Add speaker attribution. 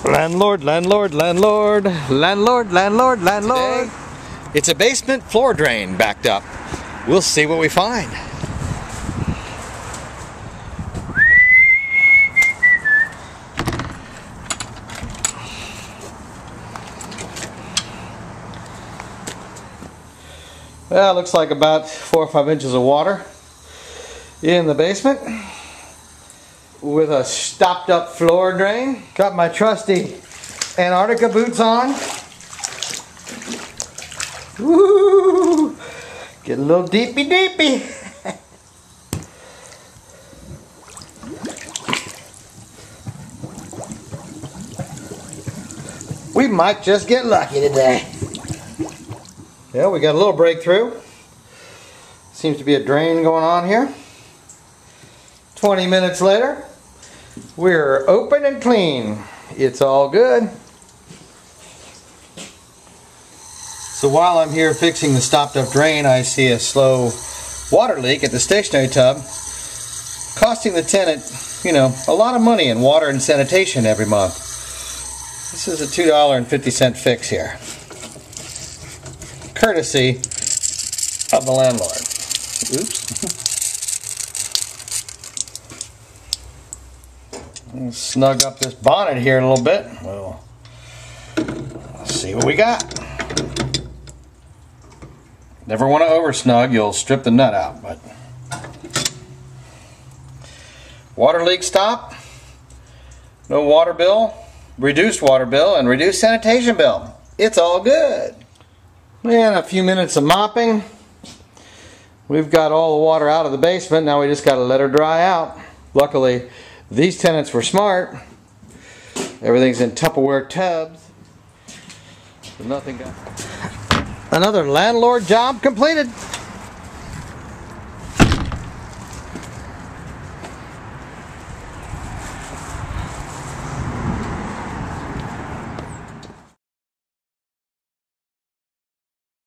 Speaker 1: Landlord, landlord, landlord, landlord, landlord, landlord.
Speaker 2: Today, it's a basement floor drain backed up. We'll see what we find.
Speaker 1: Well, it looks like about 4 or 5 inches of water in the basement with a stopped up floor drain. Got my trusty Antarctica boots on. Woo! Get a little deepy deepy. We might just get lucky today. Yeah, we got a little breakthrough. Seems to be a drain going on here. 20 minutes later, we're open and clean. It's all good. So while I'm here fixing the stopped up drain, I see a slow water leak at the stationary tub, costing the tenant, a lot of money in water and sanitation every month. This is a $2.50 fix here, courtesy of the landlord. Oops. Let's snug up this bonnet here a little bit. We'll see what we got. Never want to over snug, you'll strip the nut out. But water leak stop, no water bill, reduced water bill, and reduced sanitation bill. It's all good. And a few minutes of mopping. We've got all the water out of the basement. Now we just got to let her dry out. Luckily, these tenants were smart. Everything's in Tupperware tubs. So nothing got... Another landlord job completed.